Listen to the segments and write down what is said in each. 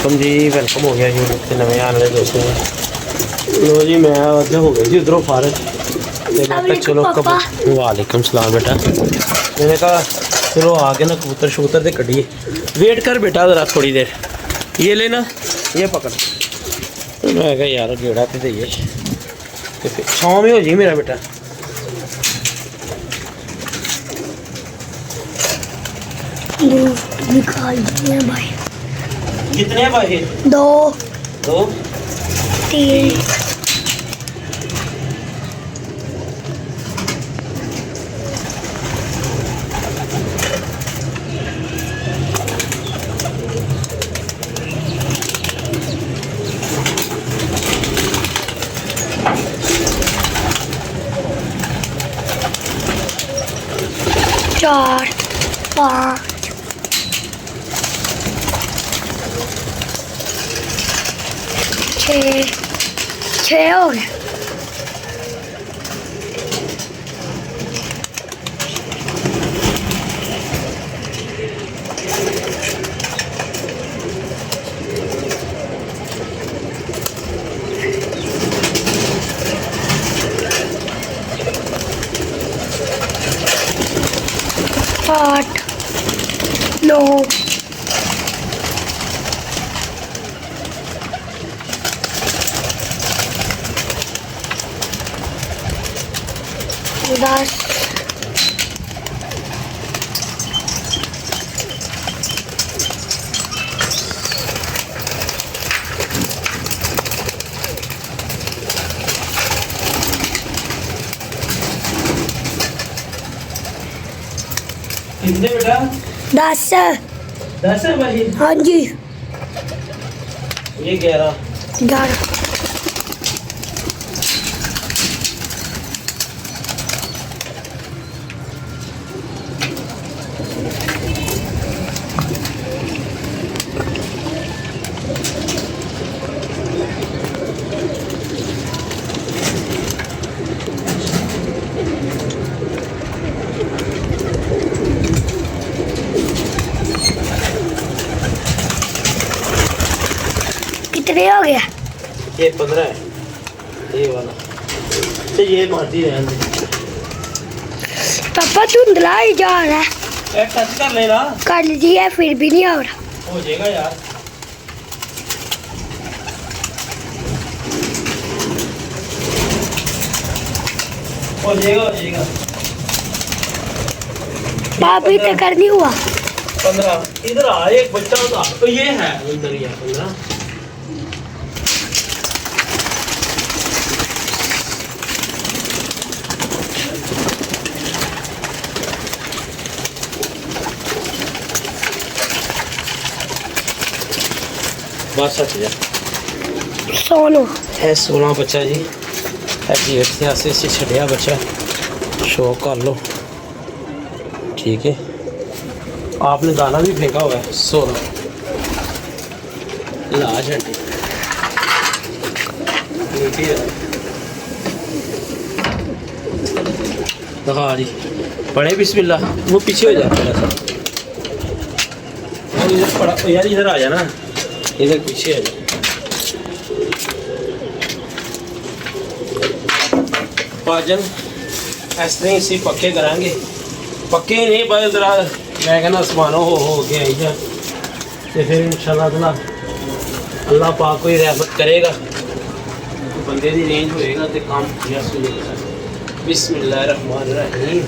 Welcome जी, welcome हो गया YouTube के नवे आने वाले दोस्तों। लो जी, मैं अद्धे हो गए जी उधरों फारग। मैं कहा चलो वालेकुम सलाम बेटा। मैंने कहा चलो आगे ना कबूतर शबूतर से कढ़िए। वेट कर बेटा ज़रा थोड़ी देर, ये लेना, ये पकड़। मैं कहा यार गेड़ा तो दे फिर छाँव में हो जी मेरा बेटा। भाई कितने भाई? दो दो तीन चार पाँच छः हो गए। आठ नौ दस कितने बेटा? 10 10 है भाई। हाँ जी, ये 11 11 कितने हो गया? ये 15 है ये वाला। तो ये मारती रहने दे। पापा धुंधला ही जा रहा है। एक टच कर लेना, कर लिया फिर भी नहीं हो रहा। हो जाएगा यार। हो जाएगा, हो जाएगा। अभी तक नहीं हुआ। 15 इधर आ, एक बच्चा था तो ये है इधर ही है 15। बस सच जा सोनो है 16 बच्चा जी। गेट से आसे से छड़िया बच्चा शो कर लो, ठीक है। आपने दाना भी फेंका हुआ है 16 लाज हड्डी। हाँ जी, पढ़े बिस्मिल्लाह। वो पीछे हो जाता है इधर पड़ा यार, इधर आ जाना, इधर पीछे आ जा। पाजन इस तरह इसी पक्के कराएंगे, पक्के नहीं पर जरा मैं कहना आसमानों हो के आई जा। तो फिर इंशाल्लाह ताला अल्लाह पाक कोई रहमत करेगा तो बंदे की रेंज होएगा तो काम किया सुनेगा। बिस्मिल्लाहिर्रहमानिर्रहीम।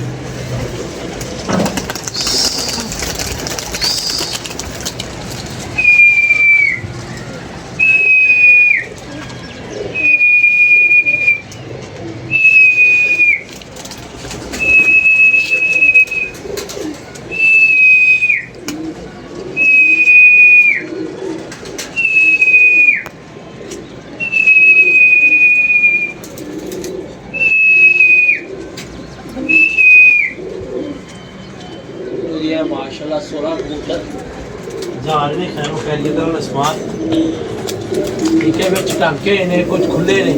माशाल्लाह 16 कबूतर जा रहे हैं खैर खैरियत और नस्मात, ठीक है। बिच टांके ने कुछ खुले ने,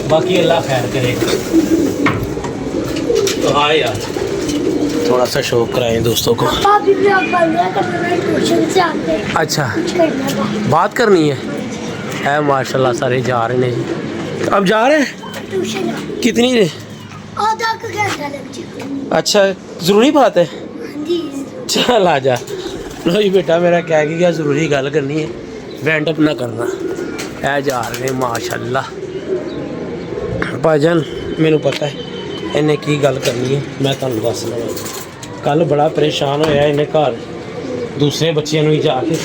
बाकी अल्लाह खैर करेगा। तो हाँ यार थोड़ा सा शौक कराएं दोस्तों को। पापा अभी भी आप बन गया करना ट्यूशन से आते हैं अच्छा करना था बात करनी है माशाल्लाह सारे जा रहे हैं जी। अब जा रहे हैं ट्यूशन कितनी देर? आधा का घंटा लग जाएगा। अच्छा ज़रूरी बात है, हाँ जी चल आ जा। लो जी बेटा मेरा कह के क्या ज़रूरी गल करनी है, वेंड अप ना करना है। जा रहे हैं माशाल्लाह। भाईजान मैनू पता है इन्हें की गल करनी है, मैं तुहानू दस लगा। कल बड़ा परेशान होया इन्हें घर दूसरे बच्चों ही जाके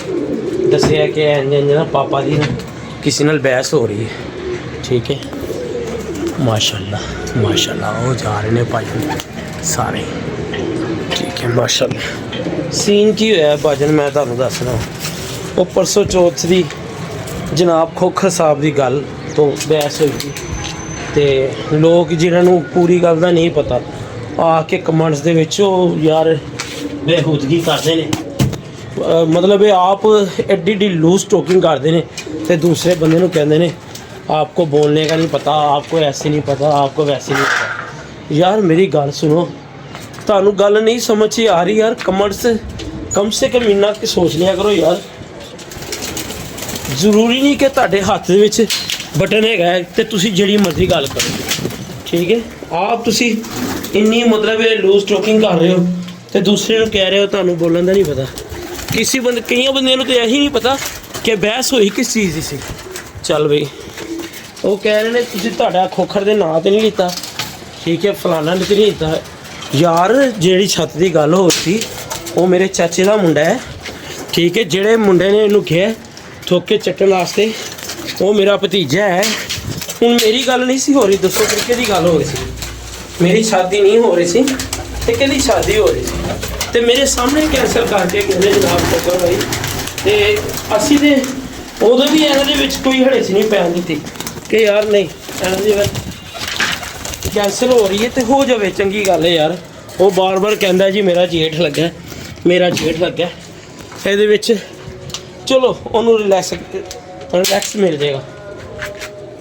दसिया कि इंज इंज ना पापा दी ना किसी नाल बहस हो रही है। ठीक है माशाल्लाह माशाल्लाह वो जा रहे हैं भाईजान सारे। ठीक है माशाल्लाह। सीन की होया भाईजान मैं तुहानू दसना, वो परसों चौथ दी जनाब खोखर साहब की गल तो बहस हुई थी ते लोग जिन्होंने पूरी गल का नहीं पता आके कमेंट्स दे विच यार बेहूदगी करते हैं। मतलब ये आप एड्डी एड्डी लूज टॉकिंग करते हैं तो दूसरे बंदे नूं कहंदे ने आपको बोलने का नहीं पता, आपको ऐसे नहीं पता, आपको वैसे नहीं पता। यार मेरी गल सुनो, तुहानू गल नहीं समझ आ रही यार कमेंट्स कम से कम इन्ना कि सोच लिया करो यार। ਜ਼ਰੂਰੀ नहीं कि ਤੁਹਾਡੇ ਹੱਥ ਦੇ ਵਿੱਚ ਬਟਨ ਹੈਗਾ ਤੇ ਤੁਸੀਂ ਜਿਹੜੀ ਮਰਜ਼ੀ ਗੱਲ ਕਰੋ। ਠੀਕ ਹੈ ਆਪ ਤੁਸੀਂ ਇੰਨੀ ਮਤਲਬ ਇਹ ਲੂਜ਼ ਟਾਕਿੰਗ ਕਰ ਰਹੇ ਹੋ ਤੇ ਦੂਸਰੇ ਨੂੰ ਕਹਿ ਰਹੇ ਹੋ ਤੁਹਾਨੂੰ ਬੋਲਣ ਦਾ ਨਹੀਂ ਪਤਾ। ਕਿਸੇ ਬੰਦੇ ਕਈਆਂ ਬੰਦਿਆਂ ਨੂੰ ਤਾਂ ਇਹੀ ਨਹੀਂ ਪਤਾ ਕਿ ਬਹਿਸ ਹੋਈ ਕਿਸ ਚੀਜ਼ ਦੀ ਸੀ। ਚੱਲ ਬਈ ਉਹ ਕਹਿ ਰਹੇ ਨੇ ਤੁਸੀਂ ਤੁਹਾਡਾ ਖੋਖਰ ਦੇ ਨਾਂ ਤੇ ਨਹੀਂ ਲਿੱਤਾ। ਠੀਕ ਹੈ ਫਲਾਣਾ ਨਹੀਂ ਲਿੱਤਾ। ਯਾਰ ਜਿਹੜੀ ਛੱਤ ਦੀ ਗੱਲ ਹੋ ਰਹੀ ਸੀ ਉਹ ਮੇਰੇ ਚਾਚੇ ਦਾ ਮੁੰਡਾ ਹੈ। ਠੀਕ ਹੈ ਜਿਹੜੇ ਮੁੰਡੇ ਨੇ ਇਹਨੂੰ ਕਿਹਾ ठोके चट्टन वास्ते वो मेरा भतीजा है। हूँ मेरी गल नहीं सी हो रही, दसो कि किहदी गल हो रही सी? मेरी शादी नहीं हो रही सी ते किहदी शादी हो रही सी ते मेरे सामने कैंसल करके कहते जनाब ठोकर भाई ते असी ते उदों भी इन्हां दे विच कोई हड़ेस नहीं पैन दित्ती कि यार नहीं इन्हां दी कैंसल हो रही है तो हो जाए चंगी गल है यार। वो बार बार कहता जी मेरा जेठ लग्गा मेरा जेठ लग्गा इहदे विच चलो उन्होंने रिलैक्स मिल जाएगा।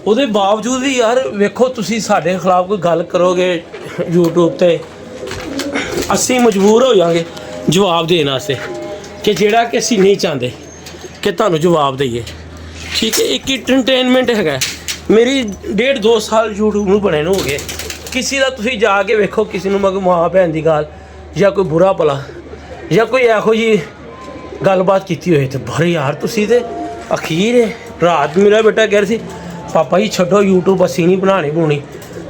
ਉਹਦੇ ਬਾਵਜੂਦ ਵੀ ਯਾਰ ਵੇਖੋ ਤੁਸੀਂ ਸਾਡੇ ਖਿਲਾਫ ਕੋਈ ਗੱਲ ਕਰੋਗੇ YouTube ਤੇ ਅਸੀਂ ਮਜਬੂਰ ਹੋ ਜਾਵਾਂਗੇ ਜਵਾਬ ਦੇਣ ਵਾਸਤੇ ਕਿ ਜਿਹੜਾ ਕਿ ਅਸੀਂ ਨਹੀਂ ਚਾਹੁੰਦੇ ਕਿ ਤੁਹਾਨੂੰ ਜਵਾਬ ਦਈਏ। ਠੀਕ ਹੈ ਇੱਕ ਐਂਟਰਟੇਨਮੈਂਟ ਹੈਗਾ। ਮੇਰੀ 1.5-2 ਸਾਲ YouTube ਨੂੰ ਬਣੇ ਨੂੰ ਹੋ ਗਏ। ਕਿਸੇ ਦਾ ਤੁਸੀਂ ਜਾ ਕੇ ਵੇਖੋ ਕਿਸੇ ਨੂੰ ਮਗ ਮਾਂ ਭੈਣ ਦੀ ਗੱਲ ਜਾਂ ਕੋਈ ਬੁਰਾ ਭਲਾ ਜਾਂ ਕੋਈ ਇਹੋ ਜਿਹੀ ਗੱਲਬਾਤ ਕੀਤੀ ਹੋਏ ਤੇ ਬੜੇ ਯਾਰ ਤੁਸੀਂ ਤੇ ਅਖੀਰ ਰਾਤ ਮੇਰਾ ਬੇਟਾ ਕਹਿ ਰਿਹਾ ਸੀ ਪਾਪਾ ਜੀ ਛੱਡੋ YouTube ਅਸੀਂ ਨਹੀਂ ਬਣਾਉਣੀ ਬੁਣੀ।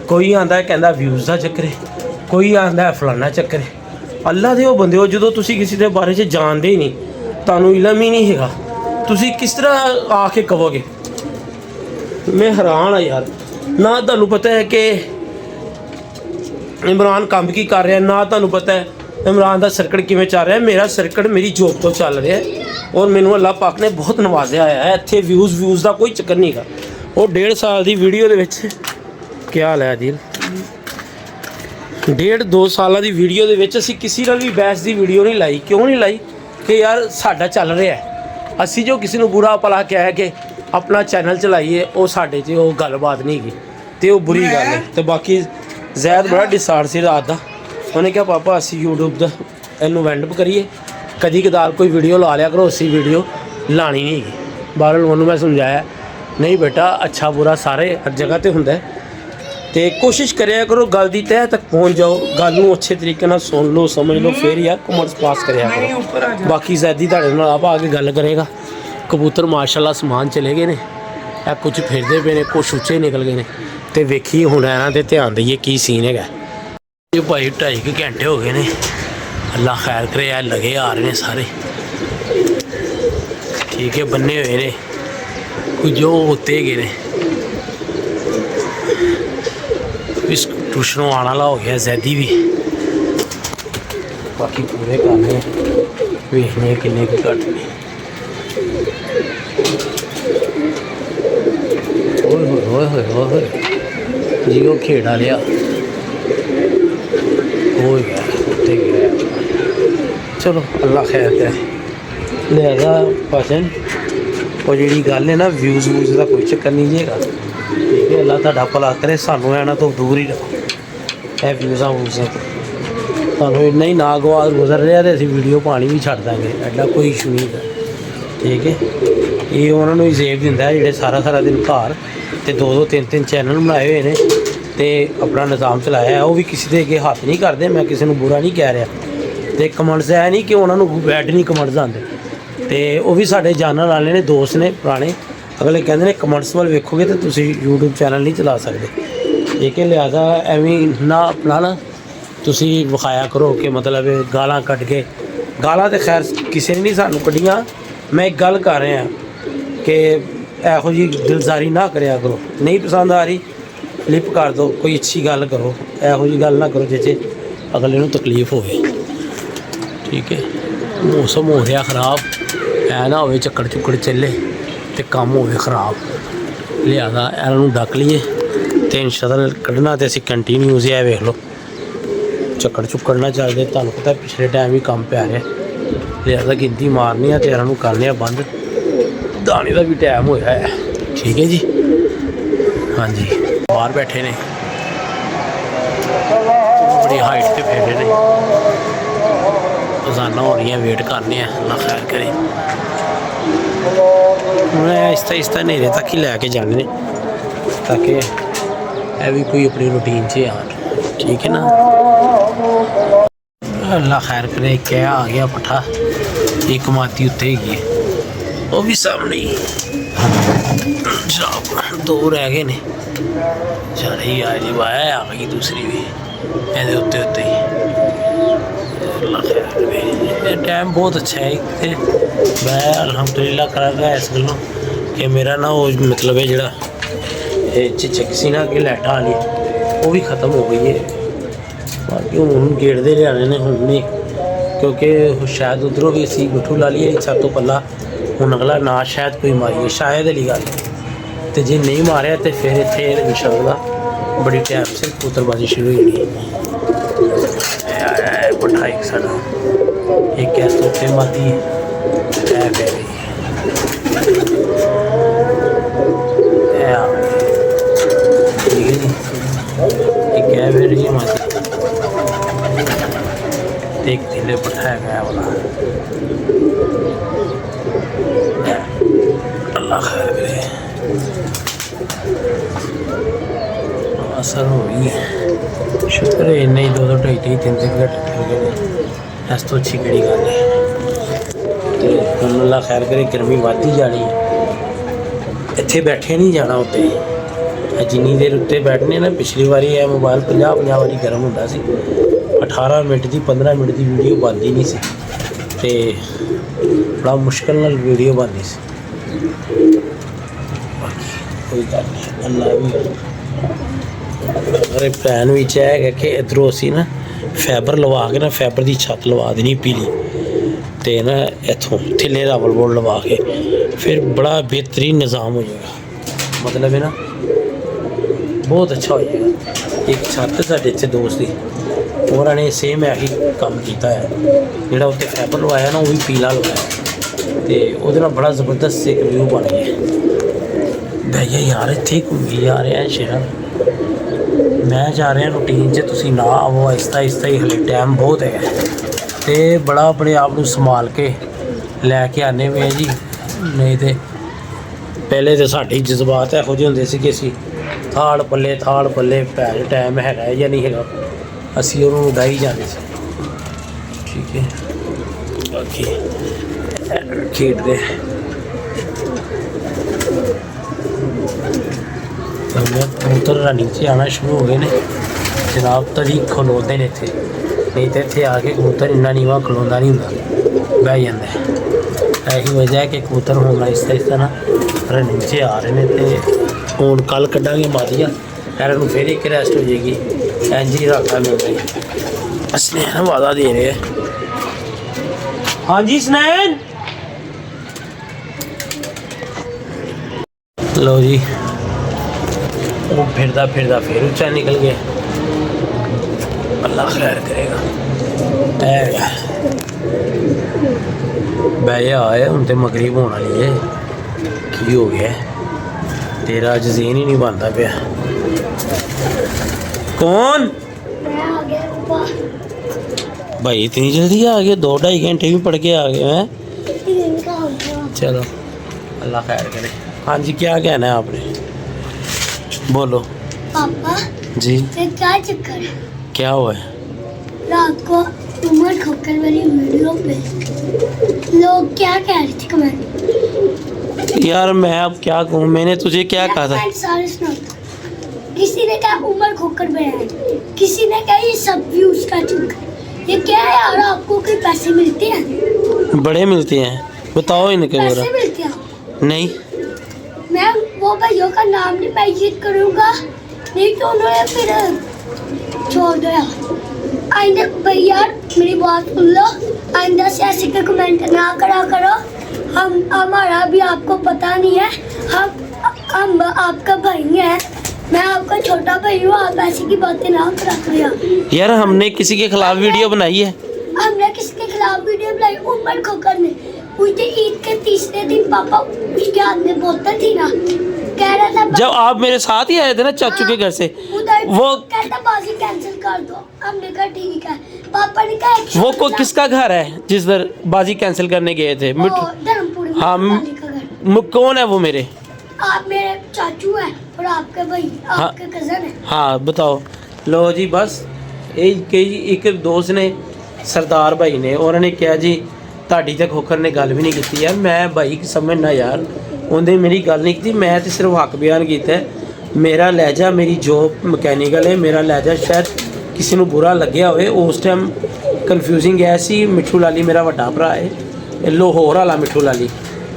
ਕੋਈ ਆਂਦਾ ਕਹਿੰਦਾ ਵਿਊਜ਼ ਦਾ ਚੱਕਰ ਹੈ, ਕੋਈ ਆਂਦਾ ਫਲਾਨਾ ਚੱਕਰ ਹੈ। ਅੱਲਾ ਦੇ ਉਹ ਬੰਦੇ ਹੋ ਜਦੋਂ ਤੁਸੀਂ ਕਿਸੇ ਦੇ ਬਾਰੇ 'ਚ ਜਾਣਦੇ ਹੀ ਨਹੀਂ, ਤੁਹਾਨੂੰ ਇਲਮ ਹੀ ਨਹੀਂ ਹੈਗਾ, ਤੁਸੀਂ ਕਿਸ ਤਰ੍ਹਾਂ ਆ ਕੇ ਕਹੋਗੇ? ਮੈਂ ਹੈਰਾਨ ਆ ਯਾਰ। ਨਾ ਤੁਹਾਨੂੰ ਪਤਾ ਹੈ ਕਿ ਇਮਰਾਨ ਕੰਮ ਕੀ ਕਰ ਰਿਹਾ, ਨਾ ਤੁਹਾਨੂੰ ਪਤਾ ਹੈ इमरान का सर्कट किमें चल रहा है। मेरा सर्कट मेरी जॉब तो चल रहा है और मैनू अल्लाह पाक ने बहुत नवाजा है। इत्थे व्यूज़ का कोई चक्कर नहीं गा। वो 1.5 साल की वीडियो दे विच क्या हाल है दिल 1.5-2 साल की वीडियो दे विच असीं किसी नाल भी बहस की वीडियो नहीं लाई। क्यों नहीं लाई कि यार साडा चल रहा है, असीं जो किसी नूं बुरा भला कह के अपना चैनल चलाइए वो साडे च वो गलबात नहीं गी ते वो बुरी गल है। तो बाकी जैद बड़ा डिसार्ड सी रात का। उन्हें क्या पापा असी यूट्यूब का इनू वेंडअप करिए कदी कदार कोई वीडियो ला लिया करो, असी वीडियो लानी नहीं है। बहरहाल उन्होंने मैं समझाया नहीं बेटा अच्छा बुरा सारे हर जगह तो होंदा है तो कोशिश करिया करो गल की तह तक पहुँच जाओ, गल नूं अच्छे तरीके नाल सुन लो समझ लो फिर यार कॉमर्स पास करिया करो। बाकी जैदी तुहाडे नाल आप आके गल करेगा। कबूतर माशाल्लाह समान चले गए ने, कुछ फिरदे पे ने, कुछ उच्चे निकल गए ने तो वेखिए हुण इन्हां ते ध्यान दईए की सीन है। ये भाई 2.5 घंटे हो गए ने, अल्लाह खैर करे यार लगे आ रहे हैं सारे। ठीक है बन्ने हुए ने कुछ जो होते गए ने। इस ट्यूशनों आने वाला हो गया जैदी भी। बाकी पूरे करने वेखने किन्ने की घट ने। ओए होए ओए होए जी वो खेड़ा लिया हो गया उत्ते गया। चलो अल्लाह खैर करे। लिहाजा भाजन वो जी गल है ना व्यूज़ व्यूज़ का कोई चक्कर नहीं जेगा। ठीक है अल्लाह तुहाडा भला करे, सानू इन्हां तो दूर ही रहो ए व्यूज़ां व्यूज़ां तो। ਤੁਹਾਨੂੰ ਇੰਨਾ ਹੀ ਨਾ ਗੁਜ਼ਰ ਰਿਹਾ ਤੇ ਅਸੀਂ ਵੀਡੀਓ ਪਾਣੀ ਵੀ ਛੱਡ ਦਾਂਗੇ, ਐਡਾ ਕੋਈ ਇਸ਼ੂ ਨਹੀਂ ਹੈ। ਠੀਕ ਹੈ, ਇਹ ਉਹਨਾਂ ਨੂੰ ਹੀ ਸੇਵ ਦਿੰਦਾ ਜਿਹੜੇ ਸਾਰਾ ਦਿਨ ਘਰ ਤੇ 2-2 3-3 ਚੈਨਲ ਬਣਾਏ ਹੋਏ ਨੇ ਤੇ ਆਪਣਾ ਨਿਜ਼ਾਮ ਚਲਾਇਆ ਹੈ। ਉਹ ਵੀ ਕਿਸੇ ਦੇ ਅੱਗੇ ਹੱਥ ਨਹੀਂ ਕਰਦੇ, ਮੈਂ ਕਿਸੇ ਨੂੰ ਬੁਰਾ ਨਹੀਂ ਕਹਿ ਰਿਹਾ। ਤੇ ਕਮੈਂਟਸ ਇਹ ਨਹੀਂ ਕਿ ਉਹਨਾਂ ਨੂੰ ਬੈਡ ਨਹੀਂ ਕਮੈਂਟਸ ਆਉਂਦੇ, ਤੇ ਉਹ ਵੀ ਸਾਡੇ ਜਾਣਨ ਵਾਲੇ ਨੇ, ਦੋਸਤ ਨੇ ਪੁਰਾਣੇ। ਅਗਲੇ ਕਹਿੰਦੇ ਨੇ ਕਮੈਂਟਸ ਵੱਲ ਵੇਖੋਗੇ ਤਾਂ ਤੁਸੀਂ YouTube ਚੈਨਲ ਨਹੀਂ ਚਲਾ ਸਕਦੇ। ਠੀਕ ਹੈ, ਲਿਹਾਜ਼ਾ ਐਵੇਂ ਨਾ ਆਪਣਾ ਨਾ ਤੁਸੀਂ ਵਿਖਾਇਆ ਕਰੋ ਕਿ ਮਤਲਬ ਗਾਲਾਂ ਕੱਢ ਕੇ। ਗਾਲਾਂ ਤਾਂ ਖੈਰ ਕਿਸੇ ਨੇ ਨਹੀਂ ਸਾਨੂੰ ਕੱਢੀਆਂ, ਮੈਂ ਇੱਕ ਗੱਲ ਕਰ ਰਿਹਾ ਕਿ ਇਹੋ ਜਿਹੀ ਦਿਲਜ਼ਾਰੀ ਨਾ ਕਰਿਆ ਕਰੋ। ਨਹੀਂ ਪਸੰਦ ਆ ਰਹੀ ਫਲਿੱਪ ਕਰ ਦਿਓ, ਕੋਈ ਅੱਛੀ ਗੱਲ ਕਰੋ, ਇਹੋ ਜਿਹੀ ਗੱਲ ਨਾ ਕਰੋ ਜਿਸ 'ਚ ਅਗਲੇ ਨੂੰ ਤਕਲੀਫ ਹੋਵੇ। ਠੀਕ ਹੈ, ਮੌਸਮ ਹੋ ਰਿਹਾ ਖ਼ਰਾਬ, ਐ ਨਾ ਹੋਵੇ ਚੱਕੜ ਚੁੱਕੜ ਚੱਲੇ ਤੇ ਕੰਮ ਹੋਵੇ ਖ਼ਰਾਬ। ਲਿਹਾਜ਼ਾ ਇਹਨਾਂ ਨੂੰ ਡੱਕ ਲਈਏ ਤੇ ਇੰਸ਼ਾਅੱਲਾ ਕੱਢਣਾ ਤੇ ਅਸੀਂ ਕੰਟੀਨਿਊ ਹੀ ਵੇਖ ਲਓ ਚੱਕੜ ਚੁੱਕੜ ਨਾ ਚੱਲਦੇ। ਤੁਹਾਨੂੰ ਪਤਾ ਪਿਛਲੇ ਟਾਈਮ ਵੀ ਕੰਮ ਪਿਆ ਰਿਹਾ, ਲਿਹਾਜ਼ਾ ਗਿਣਤੀ ਮਾਰਨੀ ਆ ਤੇ ਇਹਨਾਂ ਨੂੰ ਕਰਨੇ ਆ ਬੰਦ। ਦਾਣੇ ਦਾ ਵੀ ਟਾਈਮ ਹੋਇਆ ਹੈ। ਠੀਕ ਹੈ ਜੀ, ਹਾਂਜੀ ਬਾਹਰ ਬੈਠੇ ਨੇ, ਬੜੀ ਹਾਈਟ ਤੇ ਫੇਰੇ ਨੇ, ਰੋਜ਼ਾਨਾ ਹੋ ਰਹੀਆਂ, ਵੇਟ ਕਰਨੇ ਆ, ਅੱਲਾ ਖੈਰ ਕਰੇ। ਹੁਣ ਆਹਿਸਤਾ ਹਨੇਰੇ ਤੱਕ ਹੀ ਲੈ ਕੇ ਜਾਣੇ ਨੇ ਤਾਂ ਕਿ ਇਹ ਵੀ ਕੋਈ ਆਪਣੀ ਰੂਟੀਨ 'ਚ ਆਉਣ। ਠੀਕ ਹੈ ਨਾ, ਅੱਲਾ ਖੈਰ ਕਰੇ। ਕਹਿ ਆ ਗਿਆ ਪੱਠਾ, ਇੱਕ ਮਾਤੀ ਉੱਤੇ ਹੈਗੀ ਹੈ, ਉਹ ਵੀ ਸਾਹਮਣੇ ਹੀ। ਜਨਾਬ 2 ਰਹਿ ਗਏ ਨੇ, ਚਲ ਹੀ ਆ ਜੀ ਵਾਹ ਆ ਗਈ ਦੂਸਰੀ ਵੀ ਇਹਦੇ ਉੱਤੇ ਹੀ। ਅੱਲਾ ਖੈਰ ਕਰੇ। ਇਹ ਟਾਈਮ ਬਹੁਤ ਅੱਛਾ ਹੈ ਤੇ ਮੈਂ ਅਲਹਮਦੁਲਿਲਾ ਕਰਾਂਗਾ ਇਸ ਗੱਲੋਂ ਕਿ ਮੇਰਾ ਨਾ ਉਹ ਮਤਲਬ ਹੈ ਜਿਹੜਾ ਇਹ ਝਿਜਕ ਸੀ ਨਾ ਕਿ ਲਾਈਟਾਂ ਵਾਲੀ, ਉਹ ਵੀ ख़त्म ਹੋ ਗਈ ਹੈ। ਬਾਕੀ ਹੁਣ ਗੇੜਦੇ ਲਿਆਣੇ ਨੇ ਹੁਣ ਨਹੀਂ, ਕਿਉਂਕਿ ਸ਼ਾਇਦ ਉੱਧਰੋਂ ਵੀ ਅਸੀਂ ਗੁੱਠੂ ਲਾ ਲਈਏ ਛੱਤ ਤੋਂ ਪੱਲਾ। ਹੁਣ ਅਗਲਾ ਨਾ ਸ਼ਾਇਦ ਕੋਈ ਮਾਰੀਏ, ਸ਼ਾਇਦ ਵਾਲੀ ਗੱਲ। ਤੇ ਜੇ ਨਹੀਂ ਮਾਰਿਆ ਤੇ ਫਿਰ ਇੱਥੇ ਇੰਸ਼ਾਅੱਲਾ ਬੜੀ ਟਾਈਮ ਸਿਰ ਕਬੂਤਰਬਾਜ਼ੀ ਸ਼ੁਰੂ ਹੋ ਜਾਣੀ। ਪੱਠਾ ਇੱਕ ਸਾਡਾ, ਇੱਕ ਇਸ ਤੋਂ ਉੱਤੇ ਮਾਦੀ ਹੈ, ਇਹ ਪੈ ਗਈ ਇਹ ਆ ਗਈ। ਠੀਕ ਹੈ ਜੀ, ਇੱਕ ਇਹ ਫਿਰ ਰਹੀ ਮਾਦੀ, ਇੱਕ ਥੱਲੇ ਪੱਠਾ ਹੈਗਾ ਵਾਲਾ। ਅੱਲਾ ਖੈਰ ਕਰੇ। ਅਸਰ ਹੋ ਰਹੀ ਹੈ, ਸ਼ੁਕਰ ਹੈ ਇੰਨੇ ਹੀ 2-2 ਢਾਈ 3 ਘੰਟੇ ਹੋ ਗਏ ਨੇ। ਇਸ ਤੋਂ ਅੱਛੀ ਕਿਹੜੀ ਗੱਲ ਹੈ। ਤੇ ਹੁਣ ਅੱਲਾ ਖੈਰ ਕਰੇ, ਗਰਮੀ ਵੱਧਦੀ ਜਾਣੀ ਹੈ, ਇੱਥੇ ਬੈਠੇ ਨਹੀਂ ਜਾਣਾ। ਉੱਤੇ ਜਿੰਨੀ ਦੇਰ ਉੱਤੇ ਬੈਠਨੇ ਨਾ, ਪਿਛਲੀ ਵਾਰੀ ਇਹ ਮੋਬਾਈਲ 50 ਵਾਰੀ ਗਰਮ ਹੁੰਦਾ ਸੀ। 18 ਮਿੰਟ ਦੀ 15 ਮਿੰਟ ਦੀ ਵੀਡੀਓ ਬਣਦੀ ਨਹੀਂ ਸੀ ਤੇ ਬੜਾ ਮੁਸ਼ਕਿਲ ਨਾਲ ਵੀਡੀਓ ਬਣਦੀ ਸੀ। ਕੋਈ ਗੱਲ ਨਹੀਂ, ਅੱਲਾ ਵੀ ਮੇਰੇ ਪਲਾਨ ਵਿੱਚ ਹੈਗਾ ਕਿ ਇੱਧਰੋਂ ਅਸੀਂ ਨਾ ਫਾਈਬਰ ਲਵਾ ਕੇ ਨਾ, ਫਾਈਬਰ ਦੀ ਛੱਤ ਲਵਾ ਦੇਣੀ ਪੀਲੀ, ਤੇ ਨਾ ਇੱਥੋਂ ਥੱਲੇ ਰਾਵਲ ਬੋਰਡ ਲਵਾ ਕੇ ਫਿਰ ਬੜਾ ਬਿਹਤਰੀਨ ਨਿਜ਼ਾਮ ਹੋ ਜਾਏਗਾ। ਮਤਲਬ ਹੈ ਨਾ ਬਹੁਤ ਅੱਛਾ ਹੋ ਜਾਏਗਾ। ਇੱਕ ਛੱਤ ਸਾਡੇ ਇੱਥੇ ਦੋਸਤ ਦੀ, ਉਹਨਾਂ ਨੇ ਸੇਮ ਇਹੀ ਕੰਮ ਕੀਤਾ ਹੈ। ਜਿਹੜਾ ਉੱਤੇ ਫਾਈਬਰ ਲਵਾਇਆ ਨਾ, ਉਹ ਵੀ ਪੀਲਾ ਲਵਾਇਆ ਤੇ ਉਹਦੇ ਨਾਲ ਬੜਾ ਜ਼ਬਰਦਸਤ ਇੱਕ ਵਿਊ ਬਣ ਗਿਆ। ਭਈਆ ਯਾਰ ਇੱਥੇ ਘੁੰਮੀ ਜਾ ਰਿਹਾ ਸ਼ਹਿਰ, ਮੈਂ ਜਾ ਰਿਹਾ ਰੂਟੀਨ 'ਚ, ਤੁਸੀਂ ਨਾ ਆਵੋ। ਆਹਿਸਤਾ ਹੀ ਹਲੇ ਟਾਈਮ ਬਹੁਤ ਹੈਗਾ ਤੇ ਬੜਾ ਆਪਣੇ ਆਪ ਨੂੰ ਸੰਭਾਲ ਕੇ ਲੈ ਕੇ ਆਨੇ ਵੇ ਜੀ। ਨਹੀਂ ਤੇ ਪਹਿਲੇ ਤਾਂ ਸਾਡੇ ਜਜ਼ਬਾਤ ਇਹੋ ਜਿਹੇ ਹੁੰਦੇ ਸੀ ਕਿ ਅਸੀਂ ਥਾਲ ਪੱਲੇ ਭੈਣ ਟਾਈਮ ਹੈਗਾ ਜਾਂ ਨਹੀਂ ਹੈਗਾ, ਅਸੀਂ ਉਹਨੂੰ ਉਡਾਈ ਜਾਂਦੇ ਸੀ। ਠੀਕ ਹੈ, ਬਾਕੀ ਖੇਡਦੇ ਕਬੂਤਰ ਨੀਚੇ ਆਉਣਾ ਸ਼ੁਰੂ ਹੋ ਗਏ ਨੇ ਜਨਾਬ। ਤਰੀ ਖਲੋਦੇ ਨੇ ਇੱਥੇ, ਨਹੀਂ ਤਾਂ ਇੱਥੇ ਆ ਕੇ ਕਬੂਤਰ ਇੰਨਾ ਨੀਵਾਂ ਖਲੋਂਦਾ ਨਹੀਂ ਹੁੰਦਾ, ਬਹਿ ਜਾਂਦਾ। ਇਹੀ ਵਜ੍ਹਾ ਹੈ ਕਿ ਕਬੂਤਰ ਹੁਣ ਆਹਿਸਤਾ ਨਾ ਰਨਿੰਗ 'ਚ ਆ ਰਹੇ ਨੇ। ਤੇ ਹੁਣ ਕੱਲ੍ਹ ਕੱਢਾਂਗੇ ਮਾਦੀਆਂ, ਇਹਨਾਂ ਨੂੰ ਫਿਰ ਇੱਕ ਰੈਸਟ ਹੋ ਜਾਏਗੀ। ਇੰਝ ਹੀ ਰਾਤਾਂ ਮਿਲ ਰਹੀ ਅਸਨੈਨ ਵਾਦਾ ਦੇ ਰਹੇ। ਹਾਂਜੀ ਸਨੈਨ, ਲਓ ਜੀ, ਉਹ ਫਿਰਦਾ ਫਿਰ ਉੱਚਾ ਨਿਕਲ ਗਿਆ। ਅੱਲਾ ਖੈਰ ਕਰੇਗਾ। ਬਹਿ ਆਏ ਹੁਣ ਤੇ ਮਗਰਿਬ ਹੋਣ ਵਾਲੀ ਹੈ। ਕੀ ਹੋ ਗਿਆ ਤੇਰਾ? ਅੱਜ ਜ਼ੇਨ ਹੀ ਨਹੀਂ ਬਣਦਾ ਪਿਆ। ਕੌਣ? मैं आ गया पापा। भाई इतनी जल्दी आ गए, 2-2.5 घंटे भी पढ़ के आ गए हैं। चलो अल्लाह खैर करे। हाँ जी, क्या कहना है आपने, बोलो। पापा जी ये क्या चक्कर है? क्या हुआ है? रात को उमर खोकर वाली वीडियो पे लोग क्या कह रहे थे कमेंट? यार मैं अब क्या कहूँ, मैंने तुझे क्या कहा था? कमेंट सारे सुनाता। किसी ने कहा उमर खोकर बनाया, किसी ने कहा ये सब व्यूज का चक्कर। ये क्या है यार, आपको कोई पैसे मिलते हैं? बड़े मिलते हैं, बताओ इनके पैसे जरा। मिलते हैं आपको? नहीं मैं वो भाइयों का नाम नहीं मेंशन करूंगा, नहीं तो उन्होंने फिर छोड़ दो यार। आइंदा भैया मेरी बात सुन लो, आइंदा से ऐसे के कमेंट ना करा करो। हम हमारा भी आपको पता नहीं है, हम आपका भाई है, मैं आपका छोटा भाई हूँ, आप ऐसी की बातें ना करा करो यार, हमने किसी के खिलाफ वीडियो बनाई है? हमने किसके खिलाफ वीडियो बनाई? उमर खोकर ने। उस दिन ईद के तीसरे दिन पापा उसके हाथ में बोतल थी ना, कह रहा था जब आप मेरे साथ ही आए थे ना चाचू के घर से, उधर वो कहता बाजी कैंसिल कर दो। हमने कहा ठीक है। पापा ने कहा एक वो को किसका घर है जिस दर बाजी कैंसिल करने गए थे? धर्मपुर में हाँ, पापा का घर। कौन है वो मेरे? आप मेरे चाचू हैं और आपके भाई, आपके कजन है। हाँ बताओ। लो जी, बस एक दोस्त ने, सरदार भाई ने, उन्होंने क्या जी ਤੁਹਾਡੀ ਤੇ ਖੋਖਰ ਨੇ ਗੱਲ ਵੀ ਨਹੀਂ ਕੀਤੀ ਯਾਰ। ਮੈਂ ਭਾਈ ਸਮਝਣਾ ਯਾਰ, ਉਹਨੇ ਮੇਰੀ ਗੱਲ ਨਹੀਂ ਕੀਤੀ, ਮੈਂ ਤੇ ਸਿਰਫ ਹੱਕ ਬਿਆਨ ਕੀਤਾ। ਮੇਰਾ ਲਹਿਜਾ, ਮੇਰੀ ਜੋਬ ਮਕੈਨੀਕਲ ਹੈ, ਮੇਰਾ ਲਹਿਜਾ ਸ਼ਾਇਦ ਕਿਸੇ ਨੂੰ ਬੁਰਾ ਲੱਗਿਆ ਹੋਵੇ। ਉਸ ਟਾਈਮ ਕਨਫਿਊਜ਼ਿੰਗ ਹੈ ਸੀ। ਮਿੱਠੂ ਲਾਲੀ ਮੇਰਾ ਵੱਡਾ ਭਰਾ ਹੈ, ਲਾਹੌਰ ਵਾਲਾ ਮਿੱਠੂ ਲਾਲੀ,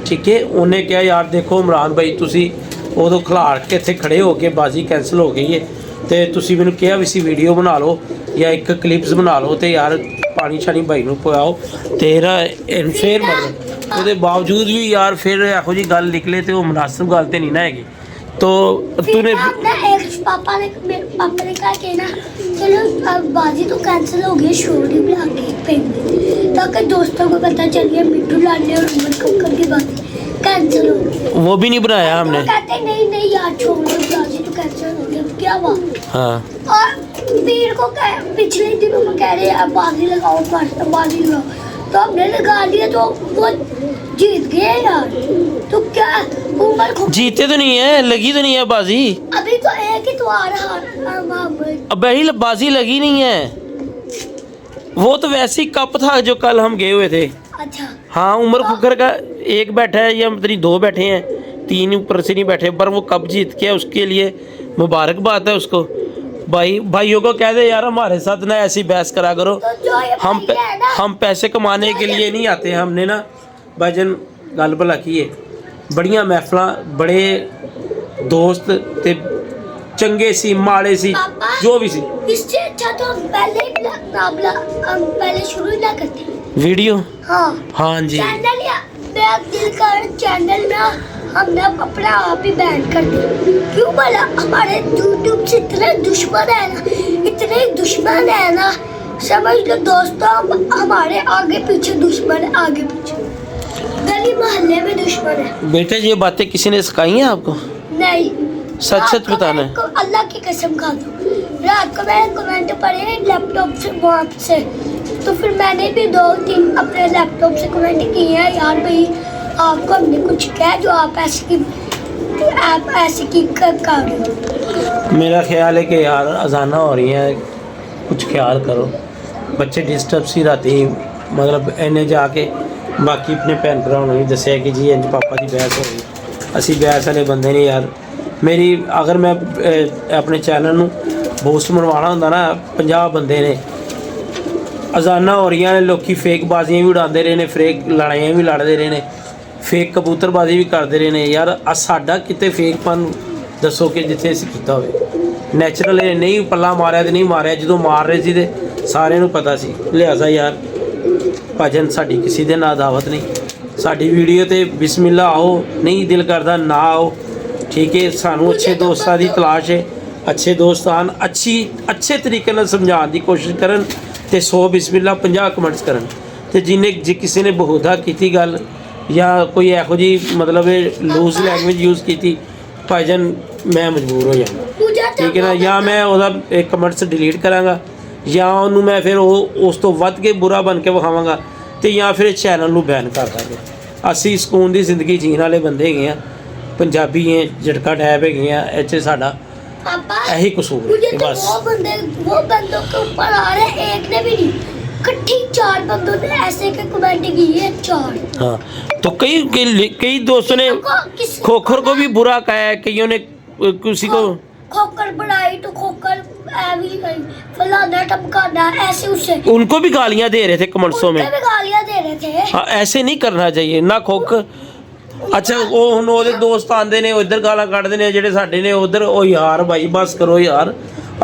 ਠੀਕ ਹੈ। ਉਹਨੇ ਕਿਹਾ ਯਾਰ ਦੇਖੋ ਇਮਰਾਨ ਭਾਈ, ਤੁਸੀਂ ਉਦੋਂ ਖਿਲਾੜ ਕੇ ਇੱਥੇ ਖੜੇ ਹੋ ਕੇ ਬਾਜ਼ੀ ਕੈਂਸਲ ਹੋ ਗਈ ਹੈ ਤੇ ਤੁਸੀਂ ਮੈਨੂੰ ਕਿਹਾ ਵੀ ਸੀ ਵੀਡੀਓ ਬਣਾ ਲਓ ਜਾਂ ਇੱਕ ਕਲਿੱਪਸ ਬਣਾ ਲਓ ਤੇ ਯਾਰ ਪਾਣੀ ਛਾਣੀ ਭਾਈ ਨੂੰ ਪਿਆਓ। ਤੇਰਾ ਫਿਰ ਮਤਲਬ ਉਹਦੇ ਬਾਵਜੂਦ ਵੀ ਯਾਰ ਫਿਰ ਇਹੋ ਜਿਹੀ ਗੱਲ ਨਿਕਲੇ ਤੇ ਉਹ ਮੁਨਾਸਿਬ ਗੱਲ ਤੇ नहीं ना हैगी। तो तूने पापा ने कहा कि ना चलो अब बाजी तो कैंसिल हो गई, स्टोरी बना के फेंक दी ताकि दोस्तों को पता चल गया मिट्टू लाले और उमर खोकर की बात कैंसिल हो गई। वो भी नहीं बनाया हमने। तो कहते नहीं यार छोड़ दो, बाजी तो कैंसिल हो गई, क्या हुआ? हाँ। और वीर को पिछले दिनों में कह रहे हैं बाजी लगाओ, बाजी लगाओ, तो हमने लगा लिया तो वो जीत गए यार। तो क्या उमर को जीते तो नहीं है, लगी तो नहीं है बाजी। अभी तो एक ही तो आ रहा। अब वही बाजी लगी नहीं है, वो तो वैसे ही कप था जो कल हम गए हुए थे। अच्छा हाँ, उमर खुकर का एक बैठा है या मतलब 2 बैठे हैं, 3 ऊपर से नहीं बैठे, पर वो कप जीत के उसके लिए मुबारकबाद है उसको। भाइयों को कह दे यार हमारे साथ ना ऐसी बहस करा करो। तो जो ये हम पैसे कमाने के लिए नहीं आते। हमने ना भाईजन गल भला की है, बड़िया महफिल, बड़े दोस्त ते चंगे सी माड़े सी जो भी सी। इससे अच्छा तो हम पहले शुरू ना करते वीडियो। हाँ हाँ जी, चैनल या मेरा दिल कर चैनल में हमने अपना आप ही बैन कर दिया। क्यों बोला? हमारे यूट्यूब से इतने दुश्मन है ना, इतने दुश्मन है ना, समझ लो दोस्तों, हमारे आगे पीछे दुश्मन है, आगे पीछे गली मोहल्ले में दुश्मन है। बेटे ये बातें किसी ने सिखाई हैं आपको? नहीं, सच सच बताना है। अल्लाह की कसम खा दो, रात को मैंने कमेंट पढ़े लैपटॉप से वहाँ से, तो फिर मैंने भी 2-3 अपने लैपटॉप से कमेंट किए हैं यार भाई आपको हमने कुछ कहा जो आप ऐसे की कर रहे हो। मेरा ख्याल है कि यार अजाना हो रही है, कुछ ख्याल करो। बच्चे डिस्टर्ब सी राती मतलब इन्हें जाके बाकी अपने भैन भराओं ने दसिया कि जी इंज पापा की बहस हो गई। असी बहस वाले बंदे नहीं यार। मेरी अगर मैं अपने चैनल में बूस्ट मनवाना होंदा ना, 50 बंदे ने, अजाना हो रही ने, लोग फेक बाजियाँ भी उड़ाते रहे ने, फेक लड़ाइयाँ भी लड़ते रहे ने, फेक कबूतरबाजी भी करते रहे ने। यार साडा किते फेकपन दसो कि जिथे असीं कीता होवे। नैचुरल नहीं पल्ला मारिया तो नहीं मारिया, जो मार रहे थे तो सारिਆਂ ਨੂੰ पता सी। लिहाजा यार भजन साड़ी किसी दे ना दावत नहीं, साड़ी वीडियो ते बिस्मिल्ला आओ, नहीं दिल करता ना आओ, ठीक है। सानू अच्छे दोस्तों की तलाश है, अच्छे दोस्त आन, अच्छे तरीके नाल समझाने की कोशिश करन ते 100 बिस्मिल्ला 50 कमेंट्स करन। ते जिन्हें जे किसी ने बहुधा की गल या कोई एहो जी मतलब लूज लैंग्वेज यूज़ की, भाईजान मैं मजबूर हो जाऊँगा, ठीक है ना। या मैं वह कमेंट्स डिलीट कराँगा ਜਾਂ ਉਹਨੂੰ ਮੈਂ ਫਿਰ ਉਹ ਉਸ ਤੋਂ ਵੱਧ ਕੇ ਬੁਰਾ ਬਣ ਕੇ ਵਿਖਾਵਾਂਗਾ ਤੇ ਜਾਂ ਫਿਰ ਚੈਨਲ ਨੂੰ ਬੈਨ ਕਰ ਦਾਂਗੇ। ਅਸੀਂ ਸਕੂਨ ਦੀ ਜ਼ਿੰਦਗੀ ਜੀਣ ਵਾਲੇ ਬੰਦੇ ਹੈਗੇ ਆ, ਪੰਜਾਬੀ ਹੈ, ਝਟਕਾ ਟੈਪ ਹੈਗੇ ਆ, ਇਹ 'ਚ ਸਾਡਾ पापा यही कसूर है मुझे कि तो बस। वो बंदों के ऊपर आ रहे हैं, एक ने भी नहीं, इकट्ठी 4 बंदों ने ऐसे के कमेंट किए 4। हाँ, तो कई दोस्तों ने खोखर को भी बुरा कहा है, कईयों ने किसी को खोकर बनाई तो खोकर फलाना टपकाना ऐसे उससे उनको भी गालियां दे रहे थे कमेंट्सों में। उनके भी गालियां दे रहे थे। हाँ, ऐसे नहीं करना चाहिए ना खोखर। ਅੱਛਾ ਉਹ ਹੁਣ ਉਹਦੇ ਦੋਸਤ ਆਂਦੇ ਨੇ ਇੱਧਰ ਗਾਲਾਂ ਕੱਢਦੇ ਨੇ, ਜਿਹੜੇ ਸਾਡੇ ਨੇ ਉਧਰ। ਉਹ ਯਾਰ ਭਾਈ ਬਸ ਕਰੋ ਯਾਰ,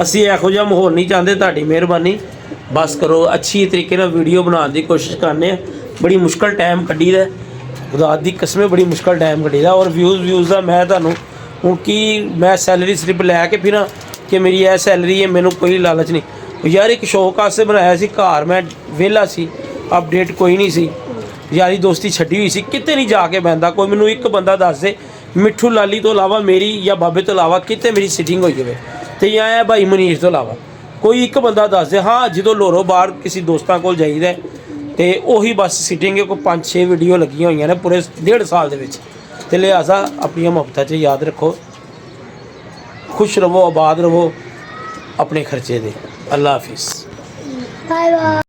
ਅਸੀਂ ਇਹੋ ਜਿਹਾ ਮਾਹੌਲ ਨਹੀਂ ਚਾਹੁੰਦੇ, ਤੁਹਾਡੀ ਮਿਹਰਬਾਨੀ ਬਸ ਕਰੋ। ਅੱਛੀ ਤਰੀਕੇ ਨਾਲ ਵੀਡੀਓ ਬਣਾਉਣ ਦੀ ਕੋਸ਼ਿਸ਼ ਕਰਨੇ ਆ, ਬੜੀ ਮੁਸ਼ਕਲ ਟਾਈਮ ਕੱਢੀਦਾ, ਖੁਦਾ ਦੀ ਕਸਮੇ ਬੜੀ ਮੁਸ਼ਕਲ ਟਾਈਮ ਕੱਢੀਦਾ। ਔਰ ਵਿਊਜ਼ ਦਾ ਮੈਂ ਤੁਹਾਨੂੰ ਹੁਣ ਕੀ, ਮੈਂ ਸੈਲਰੀ ਸਲਿੱਪ ਲੈ ਕੇ ਫਿਰਾਂ ਕਿ ਮੇਰੀ ਇਹ ਸੈਲਰੀ ਹੈ, ਮੈਨੂੰ ਕੋਈ ਲਾਲਚ ਨਹੀਂ ਯਾਰ। ਇੱਕ ਸ਼ੌਕ ਵਾਸਤੇ ਬਣਾਇਆ ਸੀ, ਘਰ ਮੈਂ ਵਿਹਲਾ ਸੀ, ਅਪਡੇਟ ਕੋਈ ਨਹੀਂ ਸੀ, ਯਾਰੀ ਦੋਸਤੀ ਛੱਡੀ ਹੋਈ ਸੀ, ਕਿਤੇ ਨਹੀਂ ਜਾ ਕੇ ਬਹਿੰਦਾ। ਕੋਈ ਮੈਨੂੰ ਇੱਕ ਬੰਦਾ ਦੱਸ ਦੇ ਮਿੱਠੂ ਲਾਲੀ ਤੋਂ ਇਲਾਵਾ ਮੇਰੀ, ਜਾਂ ਬਾਬੇ ਤੋਂ ਇਲਾਵਾ ਕਿਤੇ ਮੇਰੀ ਸਿਟਿੰਗ ਹੋਈ ਹੋਵੇ, ਤੇ ਜਾਂ ਇਹ ਭਾਈ ਮਨੀਸ਼ ਤੋਂ ਇਲਾਵਾ ਕੋਈ ਇੱਕ ਬੰਦਾ ਦੱਸ ਦੇ। ਹਾਂ, ਜਦੋਂ ਲੋਰੋ ਬਾਹਰ ਕਿਸੇ ਦੋਸਤਾਂ ਕੋਲ ਜਾਈਦਾ ਤੇ ਉਹੀ ਬਸ ਸਿਟਿੰਗ ਕੋਈ 5-6 ਵੀਡੀਓ ਲੱਗੀਆਂ ਹੋਈਆਂ ਨੇ ਪੂਰੇ 1.5 ਸਾਲ ਦੇ ਵਿੱਚ। ਤੇ ਲਿਹਾਜ਼ਾ ਆਪਣੀਆਂ ਮੁਹੱਬਤਾਂ 'ਚ ਯਾਦ ਰੱਖੋ, ਖੁਸ਼ ਰਹੋ, ਆਬਾਦ ਰਹੋ ਆਪਣੇ ਖਰਚੇ ਦੇ। ਅੱਲਾ ਹਾਫਿਜ਼। Bye bye.